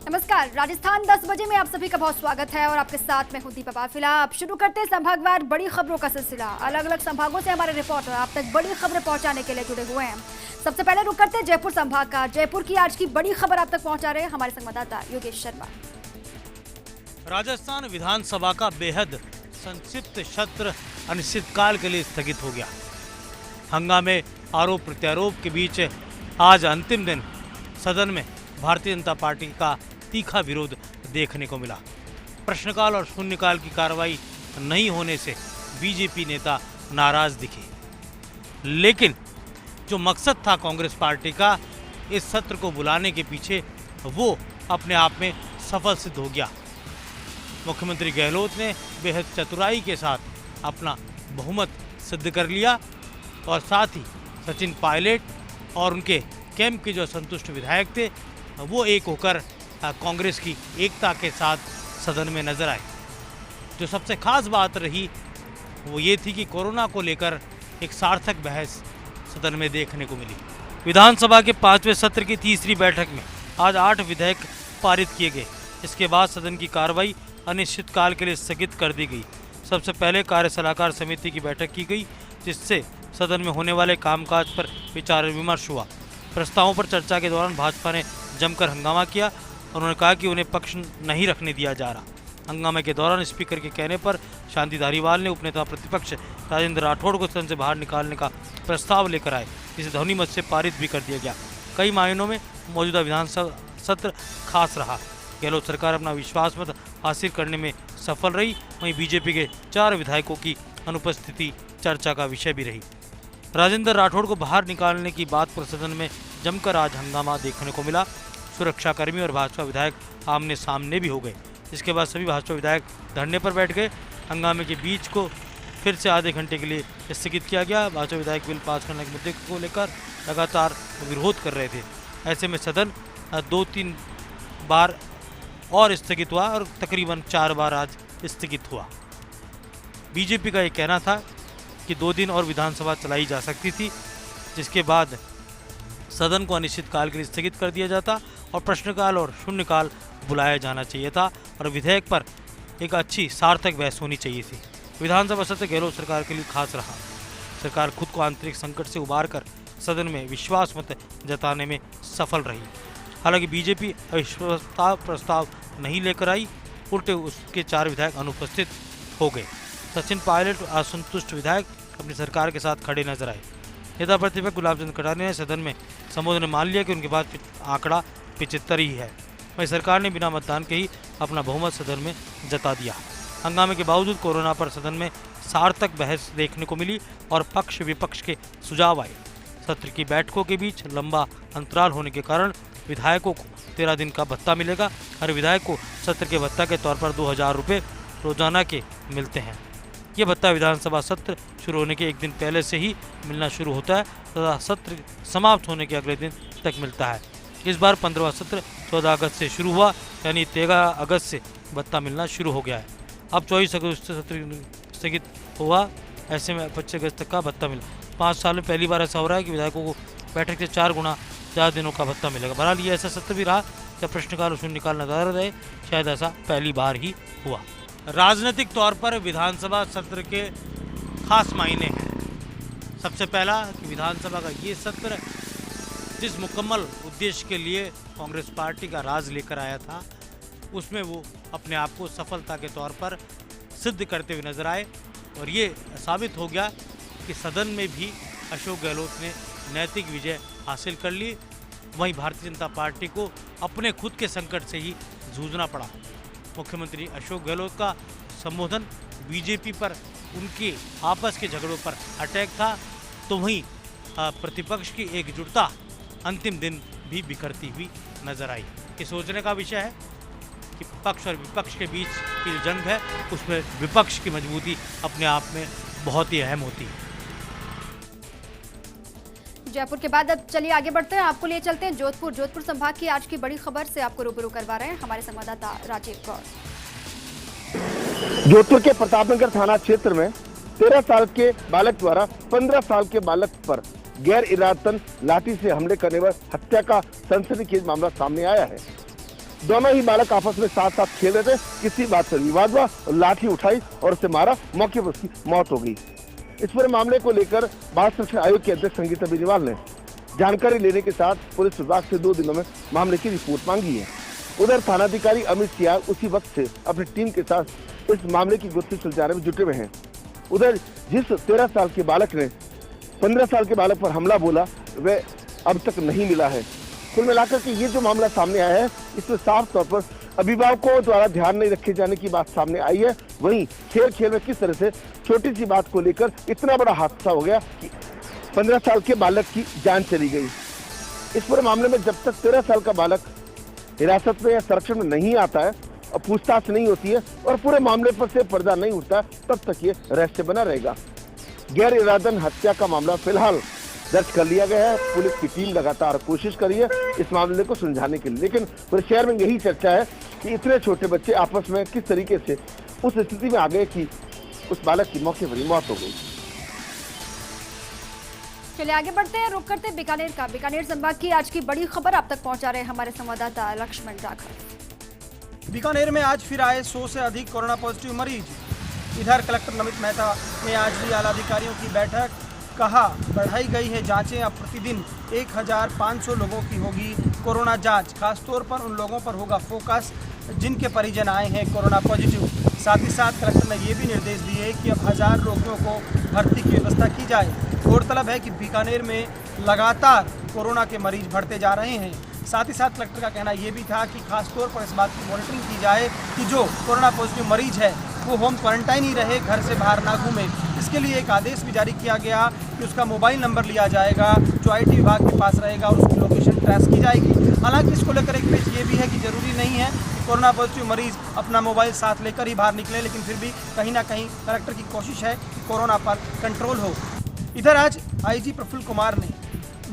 नमस्कार, राजस्थान 10 बजे में आप सभी का बहुत स्वागत है और आपके साथ मैं हूं दीपा पाफिला। आप शुरू करते हैं संभागवार बड़ी खबरों का सिलसिला। अलग अलग संभागों से हमारे रिपोर्टर आप तक बड़ी खबरें पहुंचाने के लिए जुड़े हुए हैं। सबसे पहले रुक करते हैं जयपुर संभाग का। जयपुर की आज की बड़ी खबर आप तक पहुंचा रहे हैं हमारे संवाददाता योगेश शर्मा। राजस्थान विधानसभा का बेहद संक्षिप्त सत्र अनिश्चितकाल के लिए स्थगित हो गया। हंगामे, आरोप प्रत्यारोप के बीच आज अंतिम दिन सदन में भारतीय जनता पार्टी का तीखा विरोध देखने को मिला। प्रश्नकाल और शून्यकाल की कार्रवाई नहीं होने से बीजेपी नेता नाराज दिखे, लेकिन जो मकसद था कांग्रेस पार्टी का इस सत्र को बुलाने के पीछे, वो अपने आप में सफल सिद्ध हो गया। मुख्यमंत्री गहलोत ने बेहद चतुराई के साथ अपना बहुमत सिद्ध कर लिया और साथ ही सचिन पायलट और उनके कैंप के जो असंतुष्ट विधायक थे वो एक होकर कांग्रेस की एकता के साथ सदन में नजर आए। जो सबसे खास बात रही वो ये थी कि कोरोना को लेकर एक सार्थक बहस सदन में देखने को मिली। विधानसभा के 5वें सत्र की तीसरी बैठक में आज 8 विधेयक पारित किए गए। इसके बाद सदन की कार्रवाई अनिश्चितकाल के लिए स्थगित कर दी गई। सबसे पहले कार्य सलाहकार समिति की बैठक की गई, जिससे सदन में होने वाले कामकाज पर विचार विमर्श हुआ। प्रस्तावों पर चर्चा के दौरान भाजपा ने जमकर हंगामा किया। उन्होंने कहा कि उन्हें पक्ष नहीं रखने दिया जा रहा। हंगामे के दौरान स्पीकर के कहने पर शांति धारीवाल ने उपनेता प्रतिपक्ष राजेंद्र राठौड़ को सदन से बाहर निकालने का प्रस्ताव लेकर आए, जिसे ध्वनि मत से पारित भी कर दिया गया। कई मायनों में मौजूदा विधानसभा सत्र खास रहा। गहलोत सरकार अपना विश्वास मत हासिल करने में सफल रही। वहीं बीजेपी के 4 विधायकों की अनुपस्थिति चर्चा का विषय भी रही। राजेंद्र राठौड़ को बाहर निकालने की बात पर सदन में जमकर आज हंगामा देखने को मिला। सुरक्षाकर्मी और भाजपा विधायक आमने सामने भी हो गए। इसके बाद सभी भाजपा विधायक धरने पर बैठ गए। हंगामे के बीच को फिर से आधे घंटे के लिए स्थगित किया गया। भाजपा विधायक बिल पास करने के मुद्दे को लेकर लगातार विरोध कर रहे थे। ऐसे में सदन 2-3 बार और स्थगित हुआ और तकरीबन 4 बार आज स्थगित हुआ। बीजेपी का ये कहना था कि 2 दिन और विधानसभा चलाई जा सकती थी, जिसके बाद सदन को अनिश्चितकाल के लिए स्थगित कर दिया जाता और प्रश्नकाल और शून्यकाल बुलाया जाना चाहिए था और विधेयक पर एक अच्छी सार्थक बहस होनी चाहिए थी। विधानसभा सत्र गहलोत सरकार के लिए खास रहा। सरकार खुद को आंतरिक संकट से उबारकर सदन में विश्वास मत जताने में सफल रही। हालांकि बीजेपी अविश्वास प्रस्ताव नहीं लेकर आई, उल्टे उसके 4 विधायक अनुपस्थित हो गए। सचिन पायलट असंतुष्ट विधायक अपनी सरकार के साथ खड़े नजर आए। नेता प्रतिपक्ष गुलाब चंद कटारिया ने सदन में संबोधन में मान लिया कि उनके पास आंकड़ा 75 ही है। वहीं सरकार ने बिना मतदान के ही अपना बहुमत सदन में जता दिया। हंगामे के बावजूद कोरोना पर सदन में सार्थक बहस देखने को मिली और पक्ष विपक्ष के सुझाव आए। सत्र की बैठकों के बीच लंबा अंतराल होने के कारण विधायकों को 13 दिन का भत्ता मिलेगा। हर विधायक को सत्र के भत्ता के तौर पर 2000 रुपये रोजाना के मिलते हैं। ये भत्ता विधानसभा सत्र शुरू होने के 1 दिन पहले से ही मिलना शुरू होता है तथा सत्र समाप्त होने के अगले दिन तक मिलता है। इस बार 15वां सत्र 14 अगस्त से शुरू हुआ, यानी 13 अगस्त से भत्ता मिलना शुरू हो गया है। अब 24 अगस्त से सत्र स्थगित हुआ, ऐसे में 25 अगस्त तक का भत्ता मिला। 5 साल में पहली बार ऐसा हो रहा है कि विधायकों को बैठक से 4 गुना ज़्यादा दिनों का भत्ता मिलेगा। बहरहाल ये ऐसा सत्र भी रहा जब प्रश्नकाल और शून्यकाल नजर रहे, शायद ऐसा पहली बार ही हुआ। राजनीतिक तौर पर विधानसभा सत्र के खास मायने हैं। सबसे पहला कि विधानसभा का ये सत्र जिस मुकम्मल उद्देश्य के लिए कांग्रेस पार्टी का राज लेकर आया था, उसमें वो अपने आप को सफलता के तौर पर सिद्ध करते हुए नजर आए और ये साबित हो गया कि सदन में भी अशोक गहलोत ने नैतिक विजय हासिल कर ली। वहीं भारतीय जनता पार्टी को अपने खुद के संकट से ही जूझना पड़ा। मुख्यमंत्री अशोक गहलोत का संबोधन बीजेपी पर उनके आपस के झगड़ों पर अटैक था, तो वहीं प्रतिपक्ष की एकजुटता अंतिम दिन भी बिखरती हुई नजर आई। ये सोचने का विषय है कि पक्ष और विपक्ष के बीच की जो जंग है उसमें विपक्ष की मजबूती अपने आप में बहुत ही अहम होती है। जयपुर के बाद अब चलिए आगे बढ़ते हैं, आपको लिए चलते हैं जोधपुर संभाग की आज की बड़ी खबर से आपको रूबरू करवा रहे हैं हमारे संवाददाता राजीव गौर। जोधपुर के प्रतापनगर थाना क्षेत्र में 13 साल के बालक द्वारा 15 साल के बालक पर गैर इरादतन लाठी से हमले करने पर हत्या का सनसनीखेज मामला सामने आया है। दोनों ही बालक आपस में साथ साथ खेल रहे थे। किसी बात पर विवाद हुआ, लाठी उठाई और उसे मारा। मौके पर उसकी मौत हो गई। इस पूरे मामले को लेकर बाल संरक्षण आयोग के अध्यक्ष संगीता बेनीवाल ने जानकारी लेने के साथ पुलिस विभाग से 2 दिनों में मामले की रिपोर्ट मांगी है। उधर थानाधिकारी अमित सियाग उसी वक्त से अपनी टीम के साथ इस मामले की गुत्थी सुलझाने में जुटे हुए हैं। उधर जिस 13 साल के बालक ने 15 साल के बालक पर हमला बोला, वह अब तक नहीं मिला है। कुल मिलाकर के ये जो मामला सामने आया है, इसमें साफ तौर पर अभिभावकों द्वारा ध्यान नहीं रखे जाने की बात सामने आई है। वहीं खेल खेल में किस तरह से छोटी सी बात को लेकर इतना बड़ा हादसा हो गया कि 15 साल के बालक की जान चली गई। इस पूरे मामले में जब तक 13 साल का बालक हिरासत में या संरक्षण में नहीं आता है और पूछताछ नहीं होती है और पूरे मामले पर से पर्दा नहीं उठता, तब तक ये रहस्य बना रहेगा। गैर इरादन हत्या का मामला फिलहाल दर्ज कर लिया गया है। पुलिस की टीम लगातार कोशिश कर रही है इस मामले को सुलझाने के लिए, लेकिन पूरे शहर में यही चर्चा है कि इतने छोटे बच्चे आपस में किस तरीके से उस स्थिति में आ गए कि उस बालक की मौके पर ही मौत हो गई। चलिए आगे बढ़ते हैं, रुक करते हैं बीकानेर का। बीकानेर संभाग की आज की बड़ी खबर आप तक पहुंचा रहे हैं हमारे संवाददाता लक्ष्मण राघव। बीकानेर में आज फिर आए 100 से अधिक कोरोना पॉजिटिव मरीज। इधर कलेक्टर नमित मेहता ने आज ली आला अधिकारियों की बैठक। कहा बढ़ाई गई है जांचें, अब प्रतिदिन 1500 लोगों की होगी कोरोना जांच। खासतौर पर उन लोगों पर होगा फोकस जिनके परिजन आए हैं कोरोना पॉजिटिव। साथ ही साथ कलेक्टर ने ये भी निर्देश दिए कि अब 1000 रोगियों को भर्ती की व्यवस्था की जाए। गौरतलब है कि बीकानेर में लगातार कोरोना के मरीज बढ़ते जा रहे हैं। साथ ही साथ कलेक्टर का कहना ये भी था कि खासतौर पर इस बात की मॉनिटरिंग की जाए कि जो कोरोना पॉजिटिव मरीज है वो होम क्वारंटाइन ही रहे, घर से बाहर ना घूमे। इसके लिए एक आदेश भी जारी किया गया कि उसका मोबाइल नंबर लिया जाएगा जो आईटी विभाग के पास रहेगा और उसकी लोकेशन ट्रेस की जाएगी। हालांकि इसको लेकर एक पेच ये भी है कि जरूरी नहीं है कि कोरोना पॉजिटिव मरीज अपना मोबाइल साथ लेकर ही बाहर निकले, लेकिन फिर भी कहीं ना कहीं कलेक्टर की कोशिश है कि कोरोना पर कंट्रोल हो। इधर आज आईजी प्रफुल्ल कुमार ने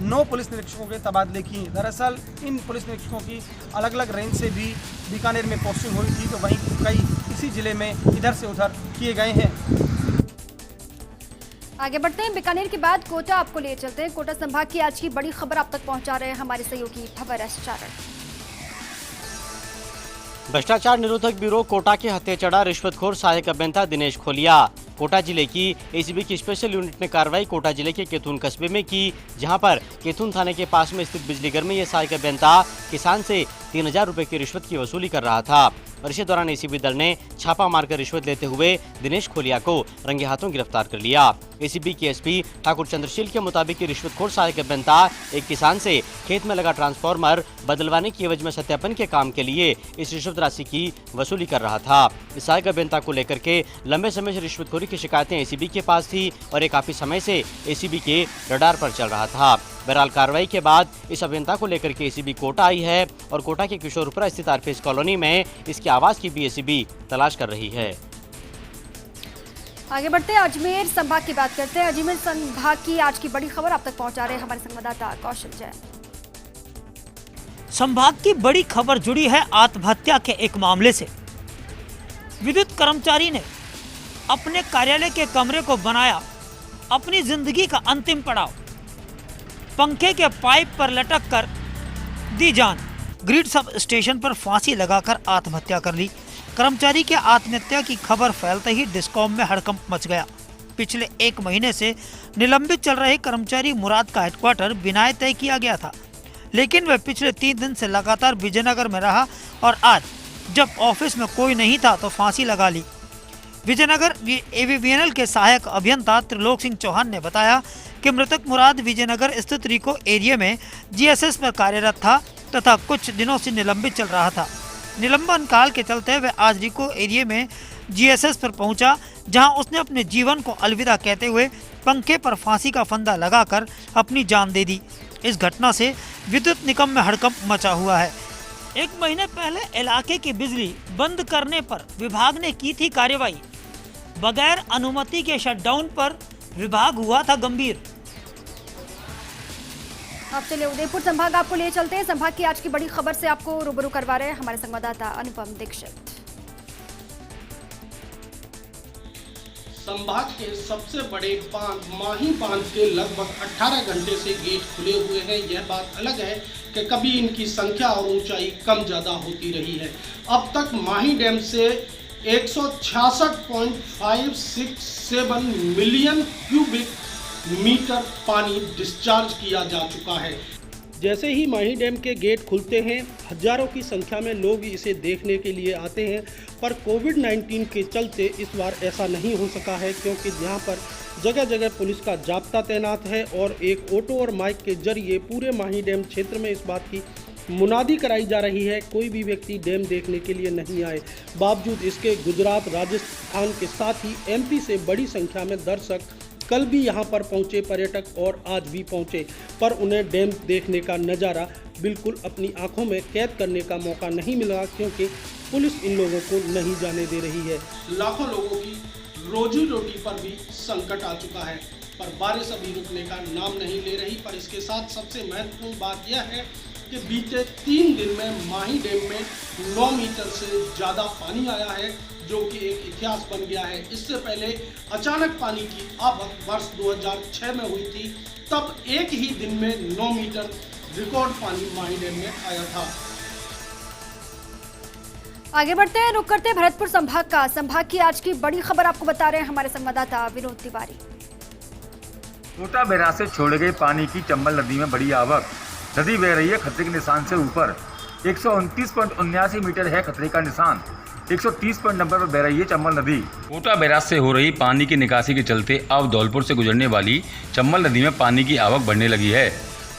9 पुलिस निरीक्षकों के तबादले किए। दरअसल इन पुलिस निरीक्षकों की अलग अलग रेंज से भी बीकानेर में पोस्टिंग हुई थी, तो वहीं कई इसी जिले में इधर से उधर किए गए हैं। आगे बढ़ते हैं, बीकानेर के बाद कोटा आपको ले चलते हैं। कोटा संभाग की आज की बड़ी खबर आप तक पहुंचा रहे हैं हमारे सहयोगी भवर एस चारण। भ्रष्टाचार निरोधक ब्यूरो कोटा के हत्या चढ़ा रिश्वतखोर सहायक अभियंता दिनेश खोलिया। कोटा जिले की एसीबी की स्पेशल यूनिट ने कार्रवाई कोटा जिले के केथुन कस्बे में की, जहां पर केथुन थाने के पास में स्थित बिजलीघर में यह सहायक अभियंता किसान से 3000 रुपए की रिश्वत की वसूली कर रहा था और इसी दौरान एसीबी दल ने छापा मारकर रिश्वत लेते हुए दिनेश खोलिया को रंगे हाथों गिरफ्तार कर लिया। एसीबी के एसपी ठाकुर चंद्रशील के मुताबिक रिश्वतखोर सहायक अभियंता एक किसान से खेत में लगा ट्रांसफार्मर बदलवाने की एवज में सत्यापन के काम के लिए इस रिश्वत राशि की वसूली कर रहा था। इस सहायक अभियंता को लेकर के लंबे समय से रिश्वतखोरी की शिकायतें एसीबी के पास थी और ये काफी समय से एसीबी के रडार पर चल रहा था। बहरहाल कार्रवाई के बाद इस अभियंता को लेकर के एसीबी कोटा आई है और कोटा के किशोरपुरा स्थित आरपीएस कॉलोनी में इसके आवास की भी एसीबी तलाश कर रही है। आगे बढ़ते हैं, अजमेर संभाग की बात करते हैं। अजमेर संभाग की आज की बड़ी खबर आप तक पहुंचा रहे हैं हमारे संवाददाता कौशल जैन। संभाग की बड़ी खबर जुड़ी है आत्महत्या के एक मामले से। विद्युत कर्मचारी ने अपने कार्यालय के कमरे को बनाया अपनी जिंदगी का अंतिम पड़ाव। पंखे के पाइप पर लटक कर दी जान। ग्रिड सब स्टेशन पर फांसी लगाकर आत्महत्या कर ली। कर्मचारी के आत्महत्या की खबर फैलते ही डिस्कॉम में हड़कंप मच गया। पिछले 1 महीने से निलंबित चल रहे कर्मचारी मुराद का हेडक्वार्टर बिनाए तय किया गया था, लेकिन वह पिछले 3 दिन से लगातार विजयनगर में रहा और आज जब ऑफिस में कोई नहीं था तो फांसी लगा ली। विजयनगर एवीवीएनएल के सहायक अभियंता त्रिलोक सिंह चौहान ने बताया कि मृतक मुराद विजयनगर स्थित रिको एरिया में जीएसएस पर कार्यरत था तथा कुछ दिनों से निलंबित चल रहा था। निलंबन काल के चलते वह आज रिको एरिया में जीएसएस पर पहुंचा, जहां उसने अपने जीवन को अलविदा कहते हुए पंखे पर फांसी का फंदा लगाकर अपनी जान दे दी। इस घटना से विद्युत निगम में हड़कंप मचा हुआ है। 1 महीने पहले इलाके की बिजली बंद करने पर विभाग ने की थी कार्रवाई। बगैर अनुमति के शटडाउन पर विभाग हुआ था गंभीर। अब चलिए उदयपुर संभाग आपको ले चलते हैं। संभाग की आज की बड़ी खबर से आपको रूबरू करवा रहे हैं हमारे संवाददाता अनुपम दीक्षित। संभाग के सबसे बड़े बांध माही बांध के लगभग 18 घंटे से गेट खुले हुए हैं। यह बात अलग है कि कभी इनकी संख्या और ऊंचाई कम ज़्यादा होती रही है। अब तक माही डैम से 166.567 मिलियन क्यूबिक मीटर पानी डिस्चार्ज किया जा चुका है। जैसे ही माही डैम के गेट खुलते हैं, हजारों की संख्या में लोग इसे देखने के लिए आते हैं, पर कोविड-19 के चलते इस बार ऐसा नहीं हो सका है, क्योंकि यहाँ पर जगह जगह पुलिस का जाब्ता तैनात है और एक ऑटो और माइक के जरिए पूरे माही डैम क्षेत्र में इस बात की मुनादी कराई जा रही है कोई भी व्यक्ति डैम देखने के लिए नहीं आए। बावजूद इसके गुजरात, राजस्थान के साथ ही एमपी से बड़ी संख्या में दर्शक कल भी यहाँ पर पहुँचे पर्यटक और आज भी पहुँचे, पर उन्हें डैम देखने का नज़ारा बिल्कुल अपनी आंखों में कैद करने का मौका नहीं मिला, क्योंकि पुलिस इन लोगों को नहीं जाने दे रही है। लाखों लोगों की रोजी रोटी पर भी संकट आ चुका है, पर बारिश अभी रुकने का नाम नहीं ले रही। पर इसके साथ सबसे महत्वपूर्ण बात यह है कि बीते 3 दिन में माही डैम में 9 मीटर से ज़्यादा पानी आया है, जो कि एक इतिहास बन गया है। इससे पहले अचानक पानी की आवक वर्ष 2006 में हुई थी, तब एक ही दिन में 9 मीटर रिकॉर्ड पानी माही डैम में आया था। आगे बढ़ते हैं, रुक करते हैं भरतपुर संभाग की आज की बड़ी खबर आपको बता रहे हैं हमारे संवाददाता विनोद तिवारी। कोटा बैराज से छोड़े गए पानी की चंबल नदी में बड़ी आवक। नदी बह रही है खतरे के निशान से ऊपर। 129.79 मीटर है खतरे का निशान। 130.90 पर बह रही है चंबल नदी। कोटा बैराज से हो रही पानी की निकासी के चलते अब धौलपुर से गुजरने वाली चंबल नदी में पानी की आवक बढ़ने लगी है।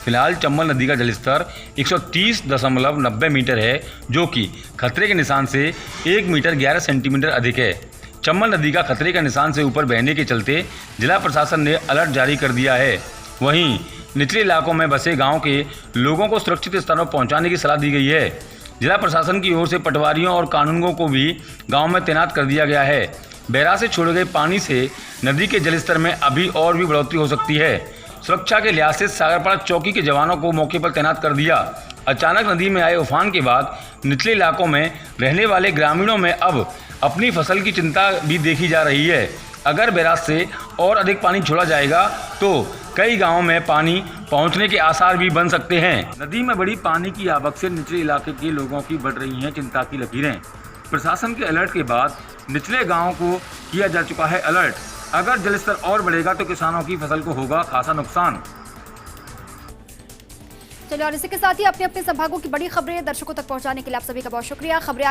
फिलहाल चंबल नदी का जलस्तर 130.90 मीटर है, जो कि खतरे के निशान से 1 मीटर 11 सेंटीमीटर अधिक है। चंबल नदी का खतरे का निशान से ऊपर बहने के चलते जिला प्रशासन ने अलर्ट जारी कर दिया है। वहीं निचले इलाकों में बसे गांव के लोगों को सुरक्षित स्थानों पर पहुंचाने की सलाह दी गई है। जिला प्रशासन की ओर से पटवारियों और कानूनगों को भी गांव में तैनात कर दिया गया है। बैराज से छोड़े गए पानी से नदी के जलस्तर में अभी और भी बढ़ोतरी हो सकती है। सुरक्षा के लिहाज से सागरपाड़ा चौकी के जवानों को मौके पर तैनात कर दिया। अचानक नदी में आए उफान के बाद निचले इलाकों में रहने वाले ग्रामीणों में अब अपनी फसल की चिंता भी देखी जा रही है। अगर बैराज से और अधिक पानी छोड़ा जाएगा तो कई गांवों में पानी पहुंचने के आसार भी बन सकते हैं। नदी में बड़ी पानी की आवक से निचले इलाके के लोगों की बढ़ रही हैं चिंता की लकीरें। प्रशासन के अलर्ट के बाद निचले गांवों को किया जा चुका है अलर्ट। अगर जलस्तर और बढ़ेगा तो किसानों की फसल को होगा खासा नुकसान। चलिए, और इसी के साथ ही अपने अपने संभागों की बड़ी खबरें दर्शकों तक पहुंचाने के लिए आप सभी का बहुत शुक्रिया। खबरें